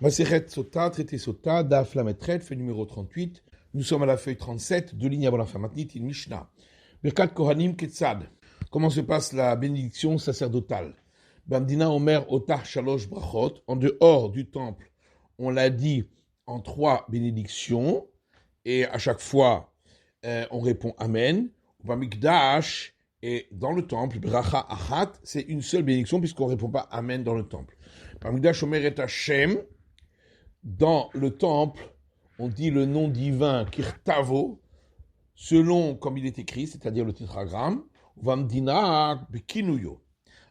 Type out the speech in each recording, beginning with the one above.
Maseret Sota, traité Sota, Daf Lametret, feuille numéro 38. Nous sommes à la feuille 37, deux lignes avant la fin. Matnit in Mishnah. Birkat Kohanim Ketzad. Comment se passe la bénédiction sacerdotale? Bamdina Omer Otar Shalosh Brachot. En dehors du temple, on l'a dit en 3 bénédictions. Et à chaque fois, on répond Amen. Bamikdash. Et dans le temple, Bracha Achat, c'est une seule bénédiction puisqu'on ne répond pas Amen dans le temple. Bamikdash Omer et Hashem. Dans le temple, on dit le nom divin Kirtavo, selon comme il est écrit, c'est-à-dire le tétragramme, Vamdina Bekinuyo.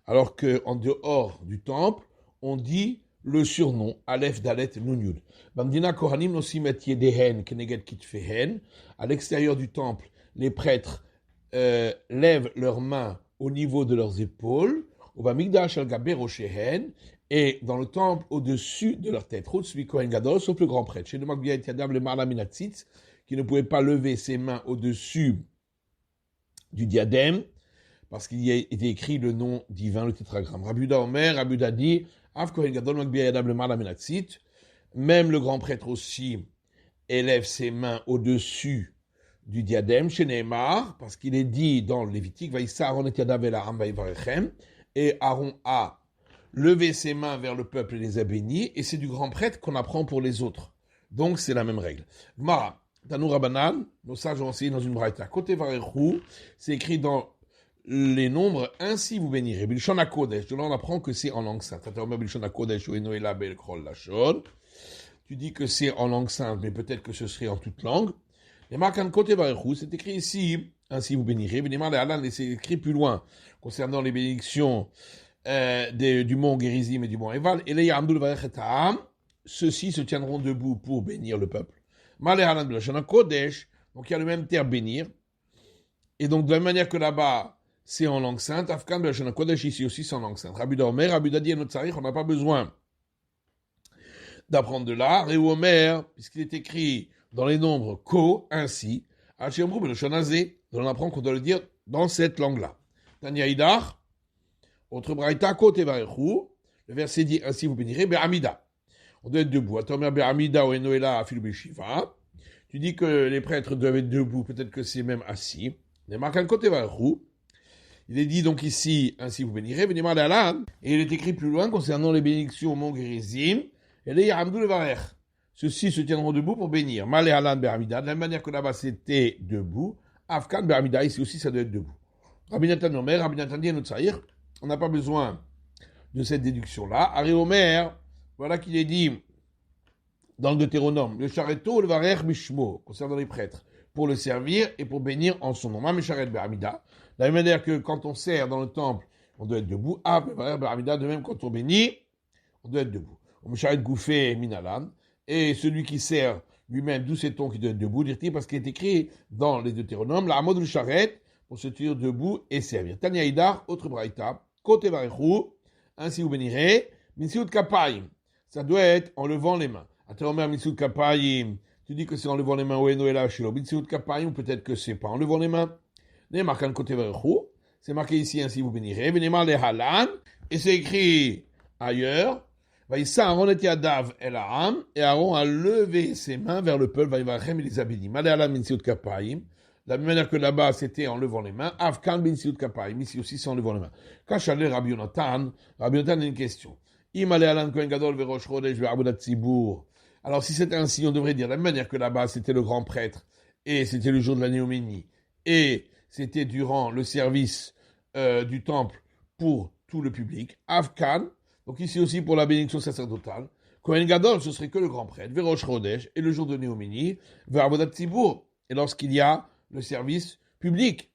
Alors qu'en dehors du temple, on dit le surnom, Aleph Dalet Nunyud. Vamdina Kohanim Nosim et Yedehen Keneged Kitfehen. À l'extérieur du temple, les prêtres lèvent leurs mains au niveau de leurs épaules. Vamigdash al Gaber Roshehen. Et dans le temple, au-dessus de leur tête, sauf le grand prêtre, chez le Magbiya et Yadav, le Marlaminatzitz, qui ne pouvait pas lever ses mains au-dessus du diadème, parce qu'il y a été écrit le nom divin, le tétragramme. Rabuda Omer, Rabuda dit, Av Kohen Gadol, Magbiya Yadav, le Marlaminatzitz, même le grand prêtre aussi élève ses mains au-dessus du diadème, chez Nehemar, parce qu'il est dit dans le Lévitique, Vaïssa Aaron et Yadav el Ha'am Vaïvarechem, et Aaron a lever ses mains vers le peuple et les a bénis, et c'est du grand prêtre qu'on apprend pour les autres. Donc c'est la même règle. Mara, Tanou Rabanan, nos sages ont enseigné dans une braïta. Côté Varechou, c'est écrit dans les nombres, ainsi vous bénirez. Bilshon HaKodesh, de là on apprend que c'est en langue sainte. Bilshon HaKodesh, ou Enoela Bel Krol Lachon. Tu dis que c'est en langue sainte, mais peut-être que ce serait en toute langue. Et Markan Côté Varechou, c'est écrit ici, ainsi vous bénirez. Bénémar et Alan, et c'est écrit plus loin, concernant les bénédictions du mont Gerizim et du mont Eval, et les Yamdul Varechetam, ceux-ci se tiendront debout pour bénir le peuple. Malé Hanan de la Shana Kodesh, donc il y a le même terme bénir, et donc de la même manière que là-bas, c'est en langue sainte, Afkan de la Shana Kodesh, ici aussi c'est en langue sainte. Rabbi Dormer, Rabbi Dadi et notre Sarich, on n'a pas besoin d'apprendre de là. Réou Omer, puisqu'il est écrit dans les nombres Ko, ainsi, Hachem le Shonazé, on apprend qu'on doit le dire dans cette langue-là. Tanya Idar, autre braïta, côté Varechou, le verset dit ainsi vous bénirez, Be'amida. On doit être debout. Atomer Be'amida ou Enoela Afilu Beshiva. Tu dis que les prêtres doivent être debout, peut-être que c'est même assis. Les marquants côté Varechou. Il est dit donc ici, ainsi vous bénirez, Benimar Alan. Et il est écrit plus loin concernant les bénédictions au mont Gerizim. Et les Yahamdou le Varech. Ceux-ci se tiendront debout pour bénir. Malé Alan Be'amida. De la même manière que là-bas c'était debout. Afkan Be'amida, ici aussi ça doit être debout. Rabbi Nathan Omer, Rabbi Nathan dit à notre Saïr. On n'a pas besoin de cette déduction-là. Ari Omer, voilà qu'il est dit dans le Deutéronome, le chareto, le varer mishmo, concernant les prêtres, pour le servir et pour bénir en son nom. Ma mesharet be'amida. De la même manière que quand on sert dans le temple, on doit être debout. Ah, le varer be'amida, de même quand on bénit, on doit être debout. On mesharet gouffé minalan. Et celui qui sert lui-même, d'où sait-on qu'il doit être debout, dit-il, parce qu'il est écrit dans les Deutéronomes, la hamod le charet, pour se tenir debout et servir. Tanya Idar, autre braïta. Côté Varechou, ainsi vous bénirez, Mitziut Kapayim, ça doit être en levant les mains. Athéomer Mitziut Kapayim, tu dis que c'est en levant les mains, ou Enoela Shilo, Mitziut Kapayim, peut-être que c'est pas en levant les mains. Né marquant côté Varechou, c'est marqué ici, ainsi vous bénirez, Benemar le Halan, et c'est écrit ailleurs, Vaïssa Aaron et Yadav el Ha'am, et Aaron a levé ses mains vers le peuple, Vaïvarachem et les a bénis. Malé Halan Mitziut Kapayim, de la même manière que là-bas, c'était en levant les mains. Afkan bin Siut Kapayim, ici aussi, c'est en levant les mains. Kachalé Rabbi Yonatan a une question. Imale Alan Kohen Gadol ve'Rosh Chodesh ve'Abudat Tzibour. Alors, si c'était ainsi, on devrait dire, de la même manière que là-bas, c'était le grand prêtre, et c'était le jour de la Néoménie, et c'était durant le service du temple pour tout le public. Afkan, donc ici aussi pour la bénédiction sacerdotale. Kohen Gadol, ce serait que le grand prêtre, ve'Rosh Chodesh, et le jour de Néoménie, ve'Abudat Tzibour. Et lorsqu'il y a le service public.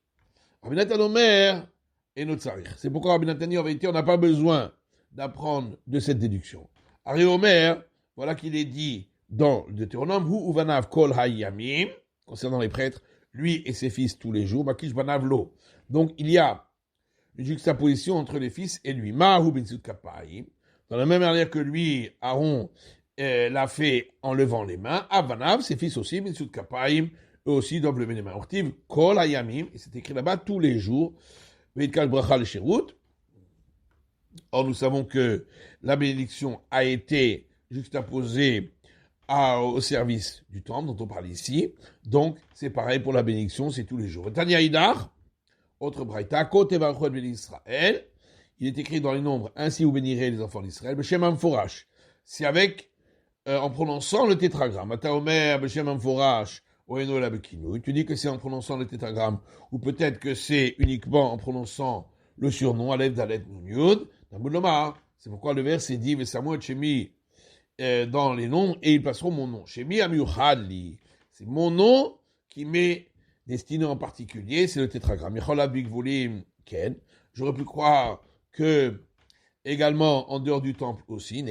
Rabbi Nathan Omer et notre Sarich. C'est pourquoi Rabbi Nathan dit en vérité, on n'a pas besoin d'apprendre de cette déduction. Ari Omer, voilà qu'il est dit dans le Deutéronome, Hu uvanav kol hayamim, concernant les prêtres, lui et ses fils tous les jours, Makish banav lo. Donc il y a une juxtaposition entre les fils et lui. Mahu bensut kapayim, dans la même manière que lui, Aaron l'a fait en levant les mains, Avanav, ses fils aussi, bensut kapayim, eux aussi doivent lever les mains. Ortiv, kol hayamim, et c'est écrit là-bas tous les jours. Veitkal bracha le shirut. Or, nous savons que la bénédiction a été juxtaposé au service du temple dont on parle ici. Donc, c'est pareil pour la bénédiction, c'est tous les jours. Tanya Idar, autre braïta, Kote Varchot Ben Israël, il est écrit dans les nombres, ainsi vous bénirez les enfants d'Israël, Beshem Amforash. C'est avec, en prononçant le tétragramme. Ataomer, Beshem Amforash, Oeno la Bekinu. Tu dis que c'est en prononçant le tétragramme, ou peut-être que c'est uniquement en prononçant le surnom, Aleph Dalet Nun Yud. C'est pourquoi le verset dit, Vesamuot Shemi, dans les noms, et ils placeront mon nom. Shemi Amiuchadli. C'est mon nom qui m'est destiné en particulier, c'est le tétragramme. Ken. J'aurais pu croire que, également, en dehors du temple aussi,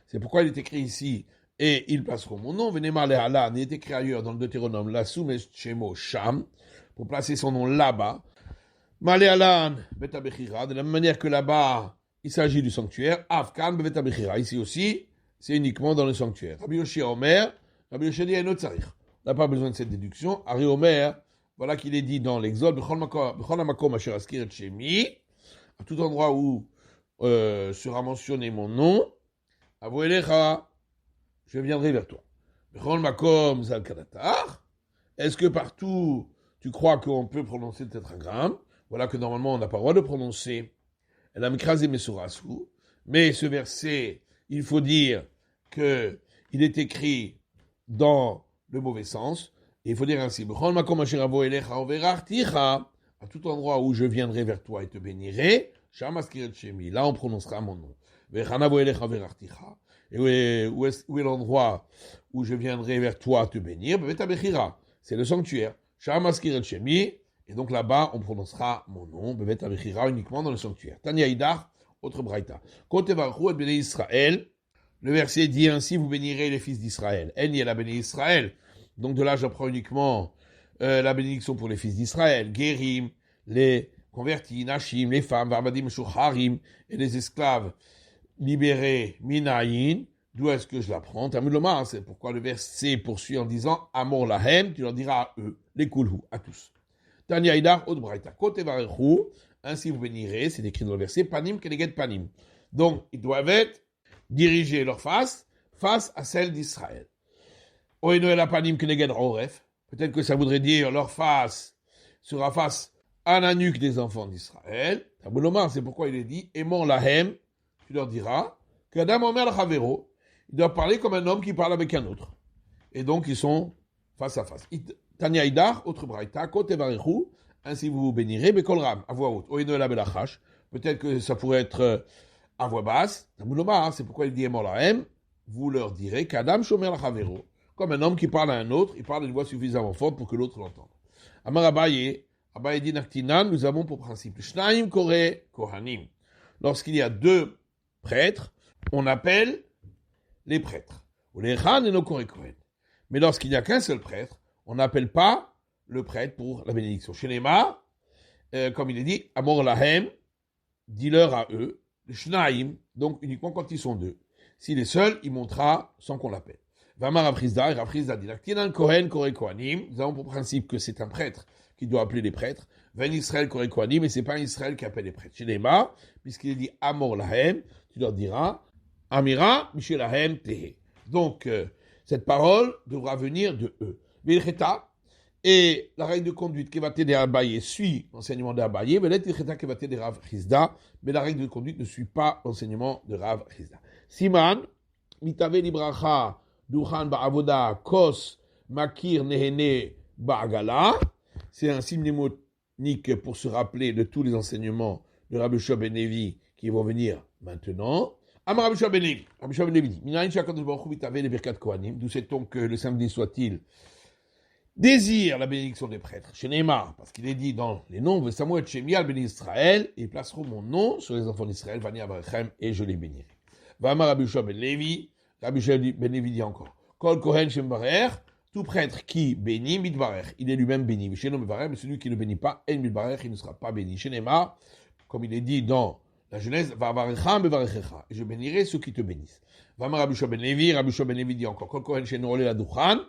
c'est pourquoi il est écrit ici, et ils placeront mon nom. Venemar Lehala, il est écrit ailleurs dans le Deutéronome, la Soumes Shemo Sham, pour placer son nom là-bas. Maléalan, Beta Bechira, de la même manière que là-bas, il s'agit du sanctuaire. Afkan, Beta Bechira, ici aussi, c'est uniquement dans le sanctuaire. Rabbi Yoshia Omer, Rabbi Yoshia dit Enot Tzarich. On n'a pas besoin de cette déduction. Ari Omer, voilà qu'il est dit dans l'Exode, Bechol Hamakom Asher Askir et Shemi, à tout endroit où sera mentionné mon nom, Avo Elecha, je viendrai vers toi. Bechol Makom Zal Kadatar, est-ce que partout tu crois qu'on peut prononcer le tétragramme? Voilà que normalement on n'a pas le droit de prononcer. Elle a m'écrasé mes sourassou. Mais ce verset, il faut dire qu'il est écrit dans le mauvais sens. Et il faut dire ainsi, à tout endroit où je viendrai vers toi et te bénirai, là on prononcera mon nom. Et où est l'endroit où je viendrai vers toi te bénir? C'est le sanctuaire. Et donc là-bas, on prononcera mon nom, Bevet Avichira, uniquement dans le sanctuaire. Tanya Idar, autre braïta. Kote Varchou et Béné Israël, le verset dit ainsi, vous bénirez les fils d'Israël. Elle y est la béné Israël. Donc de là, j'apprends uniquement la bénédiction pour les fils d'Israël. Guérim, les convertis, Nashim, les femmes, Varbadim, Shucharim, et les esclaves libérés, Minayin. D'où est-ce que je l'apprends? Tamuloma, c'est pourquoi le verset poursuit en disant, Amor Lahem, tu leur diras à eux, les Kulhu, à tous. Tanya Idar, Od Braïta, Kote Varechou, ainsi vous bénirez, c'est écrit dans le verset, Panim Keneged Panim. Donc, ils doivent être dirigés leur face à celle d'Israël. Oeno la Panim Keneged Oref, peut-être que ça voudrait dire leur face sera face à la nuque des enfants d'Israël. Tabulomar, c'est pourquoi il est dit, Aimons Lahem, tu leur diras, qu'Adam Omer Chavero, ils doivent parler comme un homme qui parle avec un autre. Et donc, ils sont face à face. Tanya Idar, autre braïta, Kote Varechou, ainsi vous vous bénirez, Bekol Ram, à voix haute. Oeno la Belachash, peut-être que ça pourrait être à voix basse. Tabulomar, c'est pourquoi il dit Aimons Lahem, vous leur direz qu'Adam Shomer Chavero, comme un homme qui parle à un autre, il parle d'une voix suffisamment forte pour que l'autre l'entende. Amar Abaye dit Naktinan, nous avons pour principe Shnaim Kore Kohanim. Lorsqu'il y a deux prêtres, on appelle les prêtres. Ou les Khan et nos Kore Kohen. Mais lorsqu'il n'y a qu'un seul prêtre, on n'appelle pas le prêtre pour la bénédiction. Chez les Ma, comme il est dit, Amor Lahem, dis-leur à eux, Shnaim, donc uniquement quand ils sont deux. S'il est seul, il montera sans qu'on l'appelle. Vamar Raprizda, et Raprizda dit, Naktinan Kohen Kore Kohanim, nous avons pour principe que c'est un prêtre qui doit appeler les prêtres. Ven Israël Kore Kohanim, mais c'est pas Israël qui appelle les prêtres. Chez les Ma, puisqu'il est dit Amor Lahem, tu leur diras, Amira, Mishelahem Tehe. Donc, cette parole devra venir de eux. Vilcheta, et la règle de conduite qui va t'aider à Abaye suit l'enseignement d'Abaye, mais l'Ilcheta qui va t'aider Rav Chizda, mais la règle de conduite ne suit pas l'enseignement de Rav Chizda. Siman, Mitave Libracha, Duchan Ba'avoda, Kos, Makir Nehene Ba'agala, c'est un signe mnémonique pour se rappeler de tous les enseignements de Rabbi Yoshua ben Levi qui vont venir maintenant. Amar Rabbi Yoshua ben Levi. Rabbi Yoshua ben Levi dit, Minayin Shakadosh Baruch Hu mitaveh les birkat kohanim. D'où sait-on que le samedi soit-il désire la bénédiction des prêtres. Chez Neymar, parce qu'il est dit dans les noms, Vesamuot Shemi al ben Israël, et ils placeront mon nom sur les enfants d'Israël, Vani Avrachem, et je les bénirai. Vamar Rabbi Yoshua ben Levi. Rabbi Yoshua ben Levi dit encore, Kol Kohen Shem Barer, tout prêtre qui bénit, mitbarer, il est lui-même béni. Mais celui qui ne bénit pas, el mitbarer, il ne sera pas béni. Chez Neymar, comme il est dit dans la Genèse, vavarecha bevarechecha, et je bénirai ceux qui te bénissent. Vamar Rabbi Yoshua ben Levi, Rabbi Yoshua ben Levi dit encore, Kol Kohen She'eino oleh laduchan,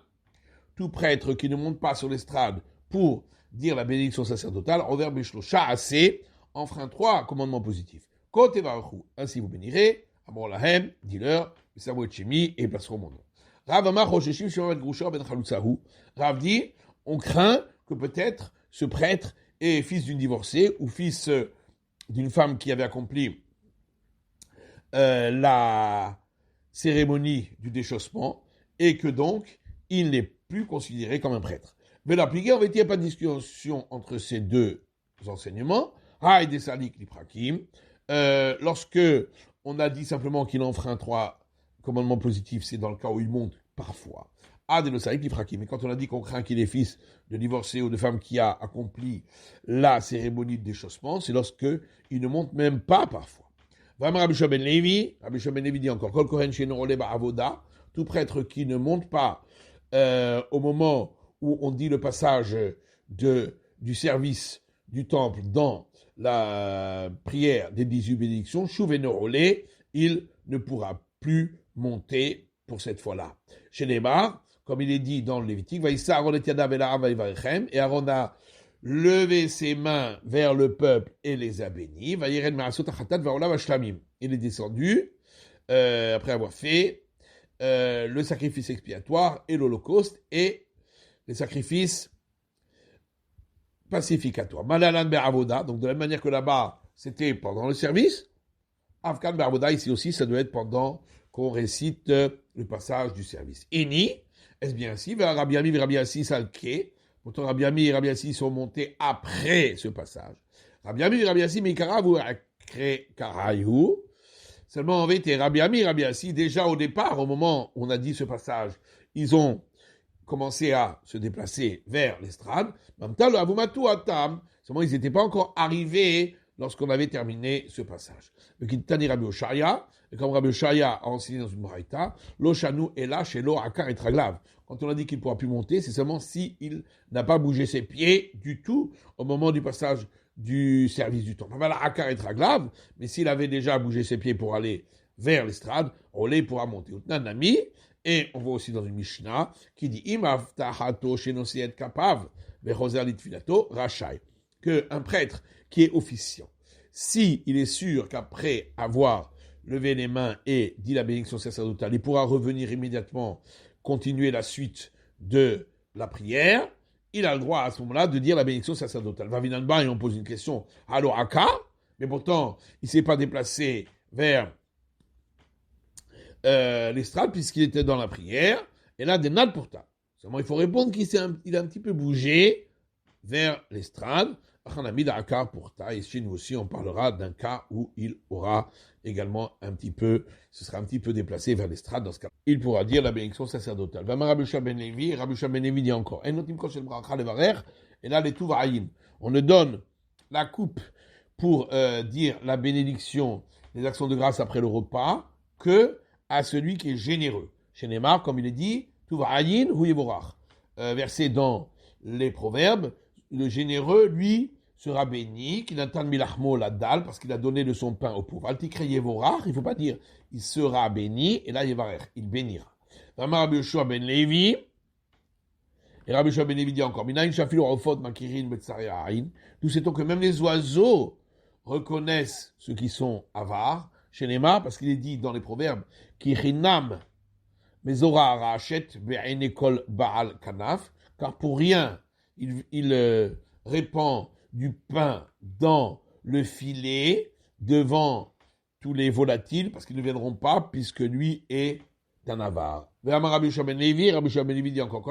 tout prêtre qui ne monte pas sur l'estrade pour dire la bénédiction sacerdotale, envers Bishlosha assez, enfreint 3 commandements positifs. Kote varchu, ainsi vous bénirez, Amor lahem, dis-leur, Samu et Shemi, et passeront mon nom. Rav Amar Rosheshim Shema Ben Grusha Ben Chalutzahu. Rav dit, on craint que peut-être ce prêtre est fils d'une divorcée ou fils d'une femme qui avait accompli la cérémonie du déchaussement et que donc il n'est plus considéré comme un prêtre. Mais l'appliquer, en fait, il n'y a pas de discussion entre ces deux enseignements. Haï des salik liprakim. Lorsque on a dit simplement qu'il enfreint 3 commandements positifs, c'est dans le cas où il monte parfois. Ah, des salik liprakim. Mais quand on a dit qu'on craint qu'il est fils de divorcé ou de femme qui a accompli la cérémonie de déchaussement, c'est lorsque il ne monte même pas parfois. Vraiment, Rabbi Shua ben Levi dit encore, Kol Kohen she'eino ole ba'avoda, tout prêtre qui ne monte pas au moment où on dit le passage du service du temple dans la prière des 18 bénédictions, Shuv eino ole, il ne pourra plus monter pour cette fois-là. Chez Neymar, comme il est dit dans le Lévitique, Vaïssa Aaron et Yadav el ha'arav vayivarechem, et Aaron a levé ses mains vers le peuple et les a bénis. Vayiren ma'asot hachatat va'olav hashlamim. Il est descendu après avoir fait le sacrifice expiatoire et l'holocauste et les sacrifices pacificatoires. Malalan be'avoda, donc de la même manière que là-bas, c'était pendant le service. Afkan be'avoda, ici aussi, ça doit être pendant qu'on récite le passage du service. Eni, est-ce bien ainsi? Rabbi Ami et Rabbi Assi salke. Pourtant, Rabbi Ami et Rabbi Assi sont montés après ce passage. Rabbi Ami et Rabbi Assi, mais Karavu Karayu. Seulement, en vérité, Rabbi Ami et Rabbi Assi, déjà au départ, au moment où on a dit ce passage, ils ont commencé à se déplacer vers l'estrade. Seulement, ils n'étaient pas encore arrivés lorsqu'on avait terminé ce passage. Le Kintani Rabbi Oshaya, et comme Rabbi Oshaya a enseigné dans une braïta, l'Oshanu est là chez l'eau Akar et Traglav. Quand on a dit qu'il ne pourra plus monter, c'est seulement s'il n'a pas bougé ses pieds du tout au moment du passage du service du temple. Voilà, Akar et Traglav, mais s'il avait déjà bougé ses pieds pour aller vers l'estrade, on les pourra monter. Utnanami, et on voit aussi dans une Mishnah qui dit Imav tahato shenosiet kapav vechoser litfilato rachai, qu'un prêtre qui est officiant, si il est sûr qu'après avoir levé les mains et dit la bénédiction sacerdotale, il pourra revenir immédiatement continuer la suite de la prière, il a le droit à ce moment-là de dire la bénédiction sacerdotale. Vavinanba, et on pose une question, alors Aka, mais pourtant il ne s'est pas déplacé vers l'estrade puisqu'il était dans la prière, et là, des nades pour ta. Seulement, il faut répondre qu'il a un petit peu bougé vers l'estrade. Et chez nous aussi, on parlera d'un cas où il aura également ce sera un petit peu déplacé vers l'estrade. Dans ce cas, il pourra dire la bénédiction sacerdotale. Rabbi Shua ben Levi, Rabbi Shua ben Levi dit encore, et là, les Tuvaïm, on ne donne la coupe pour dire la bénédiction des actions de grâce après le repas que à celui qui est généreux. Chez Neymar, comme il est dit, Tuvaïm hu yevorach. Versé dans les proverbes, le généreux, lui, sera béni, qu'il entend milachmo la dalle, parce qu'il a donné de son pain au pauvre. Altikre yevorach, il ne faut pas dire il sera béni, et là yevarech, il bénira. Rabbi Yoshua ben Levi, et Rabbi Yoshua ben Levi dit encore, Minayin shafilu rofot makirin betzaria ayin, nous sait-on que même les oiseaux reconnaissent ceux qui sont avares, chez Neymar, parce qu'il est dit dans les proverbes, Kirinam mezora rachet be'enekol baal kanaf, car pour rien, il répand du pain dans le filet devant tous les volatiles, parce qu'ils ne viendront pas, puisque lui est un avare. Rabbi Shua ben Levi dit encore,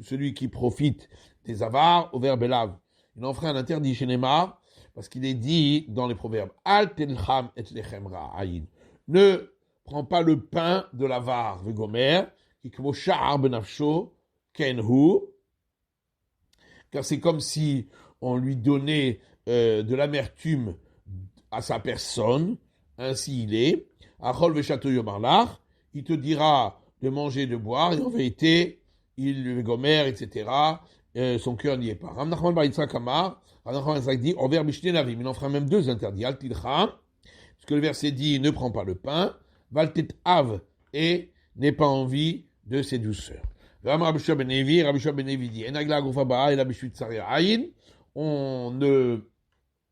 celui qui profite des avares, au verbe elav. Il en ferait un interdit chez Neymar, parce qu'il est dit dans les proverbes, Al telcham et lechem ra'ayin. Ne prends pas le pain de l'avare, vegomer, qui kmo sha'ar benafsho, kenhu, car c'est comme si on lui donnait de l'amertume à sa personne, ainsi il est. Achol vechato yomarlach, il te dira de manger, de boire, et en vérité, il le gomer, etc., son cœur n'y est pas. Rav Nachman bar Yitzhak Amar, Rav Nachman bar Yitzhak dit, Over Mishneh Navim, il en fera même 2 interdits, Al Tilcha, parce que le verset dit, ne prends pas le pain, Valtet Av, et n'aie pas envie de ses douceurs. Rabbi Shua ben Levi dit, on ne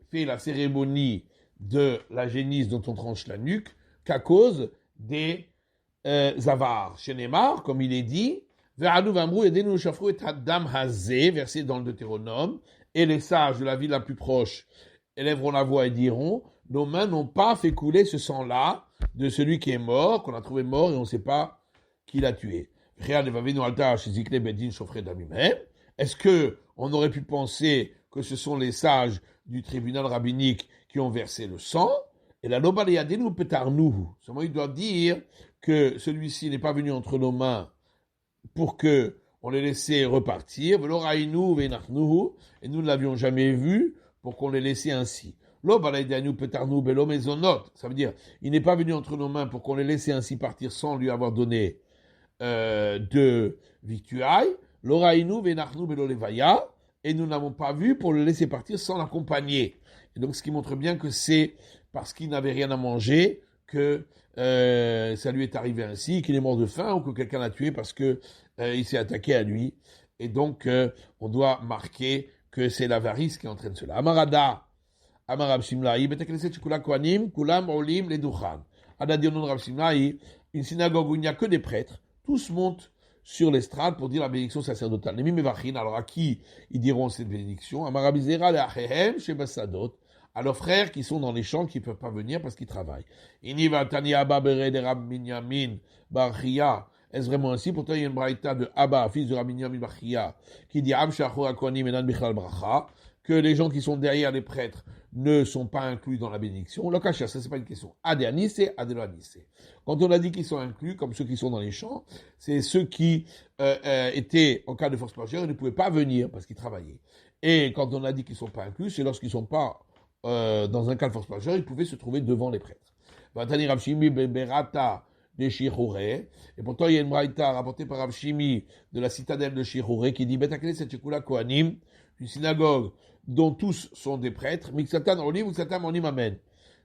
fait la cérémonie de la génisse dont on tranche la nuque qu'à cause des avars. Chez Neymar, comme il est dit, Ve'anu v'amrou edenu shafru et hadam hazé, versé dans le Deutéronome, et les sages de la ville la plus proche élèveront la voix et diront, nos mains n'ont pas fait couler ce sang-là de celui qui est mort, qu'on a trouvé mort et on ne sait pas qui l'a tué. Est-ce que on aurait pu penser que ce sont les sages du tribunal rabbinique qui ont versé le sang? Et la lobaléadenu petarnuhu. Seulement il doit dire que celui-ci n'est pas venu entre nos mains pour que on les laissait repartir. Et nous ne l'avions jamais vu pour qu'on les laissait ainsi. Ça veut dire, il n'est pas venu entre nos mains pour qu'on les laissait ainsi partir sans lui avoir donné de victuailles. Et nous n'avons pas vu pour le laisser partir sans l'accompagner. Et donc, ce qui montre bien que c'est parce qu'il n'avait rien à manger que ça lui est arrivé ainsi, qu'il est mort de faim ou que quelqu'un l'a tué parce que il s'est attaqué à lui. Et donc, on doit marquer que c'est l'avarice qui entraîne cela. Amarada, Amarab Shimlaï, Betakneset Shikula Kohanim, Kulam Olim Ledouchan. Adadionon Rab Shimlaï, une synagogue où il n'y a que des prêtres, tous montent sur l'estrade pour dire la bénédiction sacerdotale. Les Mimevachin, alors à qui ils diront cette bénédiction? Amarabizera, les Achehem, chez Bassadot, à leurs frères qui sont dans les champs, qui ne peuvent pas venir parce qu'ils travaillent. Iniva Tani Abba Bere de Rab Minyamin, Barchia. Est-ce vraiment ainsi? Pourtant, il y a une braïta de Abba, fils de Rab Minyamin Barchia, qui dit Am Shachor Akohanim Enan Bichal Bracha, que les gens qui sont derrière les prêtres ne sont pas inclus dans la bénédiction. Le kasha, ça c'est pas une question. Adéanissé, adéloanissé. Quand on a dit qu'ils sont inclus, comme ceux qui sont dans les champs, c'est ceux qui étaient en cas de force majeure et ne pouvaient pas venir parce qu'ils travaillaient. Et quand on a dit qu'ils ne sont pas inclus, c'est lorsqu'ils ne sont pas dans un cas de force majeure, ils pouvaient se trouver devant les prêtres. Vatani Rav Shimi Berata de Shirhouré. Et pourtant, il y a une braïta rapportée par Rav Shimi de la citadelle de Shirhouré qui dit Betakele Setchekula Kohanim, une synagogue dont tous sont des prêtres. Mixatan Olim, Mixatan Onim Amen.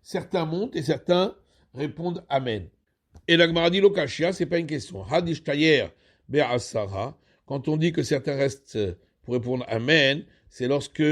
Certains montent et certains répondent Amen. Et la Gemara dit Lokashia, c'est pas une question. Hadish Tayer Be'asara. Quand on dit que certains restent pour répondre Amen, c'est lorsque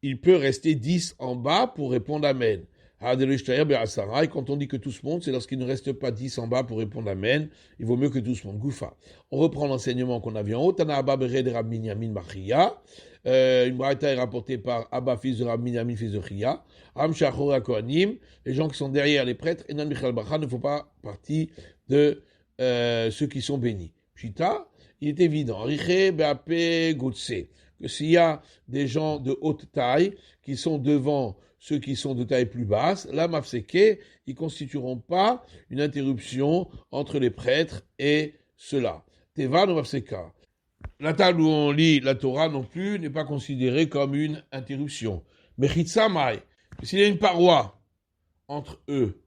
il peut rester 10 en bas pour répondre Amen. Et quand on dit que tous montent, c'est lorsqu'il ne reste pas 10 en bas pour répondre Amen. Il vaut mieux que tous montent. Goufa. On reprend l'enseignement qu'on avait en haut. Tana Abba Bere de Rab Minyamin Machia. Une braïta est rapportée par Abba, fils de Rab Minyamin, fils de Chia. Am Shachor Kohanim. Les gens qui sont derrière les prêtres, Enan Michal Bracha, ne font pas partie de ceux qui sont bénis. Pshita, il est évident. Riche Beape Gotse. Que s'il y a des gens de haute taille qui sont devant ceux qui sont de taille plus basse, la mafseke, ils ne constitueront pas une interruption entre les prêtres et ceux-là. Teva no mafseka. La table où on lit la Torah non plus n'est pas considérée comme une interruption. Mais chitsamai, s'il y a une paroi entre eux,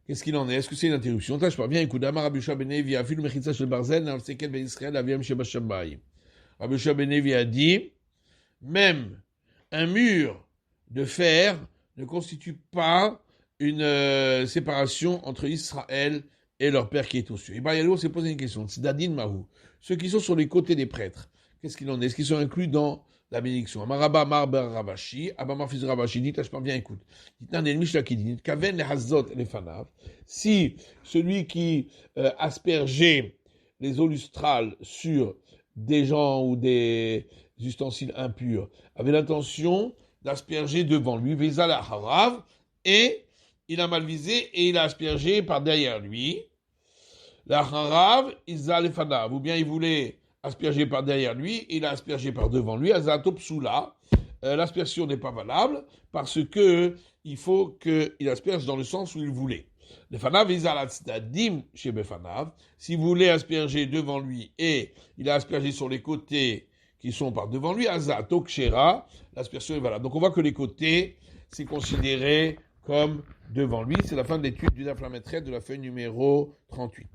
qu'est-ce qu'il en est? Est-ce que c'est une interruption? Tâche pas bien, écoute, Amar Rabbi Yoshua ben Levi, afil mechitsa shel barzel, na'amseket ben Israël, aviam sheba shambayim. Rabbi Yoshua ben Levi a dit, même un mur de fer ne constitue pas une séparation entre Israël et leur père qui est aux cieux. Et Bayalou s'est posé une question. Tzadin Mahou. Ceux qui sont sur les côtés des prêtres, qu'est-ce qu'il en est? Est-ce qu'ils sont inclus dans la bénédiction? Amaraba Marber Ravashi, Abama fils de Ravashi dit, tâche pas bien, écoute. Dit un ennemi qui dit, Kaven les Hazot les Fanav. Si celui qui aspergeait les eaux lustrales sur des gens ou des ustensiles impurs avait l'intention d'asperger devant lui, Vezal Harav, et il a mal visé et il a aspergé par derrière lui. La Harav, Izal Fanav, ou bien il voulait asperger par derrière lui, et il a aspergé par devant lui, Azatopsula. L'aspersion n'est pas valable parce que il faut qu'il asperge dans le sens où il voulait. Le Fanav, Izal Atzdadim chez Befanav, s'il voulait asperger devant lui et il a aspergé sur les côtés qui sont par devant lui, Azatok Shera, l'aspersion est valable. Donc on voit que les côtés, c'est considéré comme devant lui. C'est la fin de l'étude du Daf Lamed Tet de la feuille numéro 38.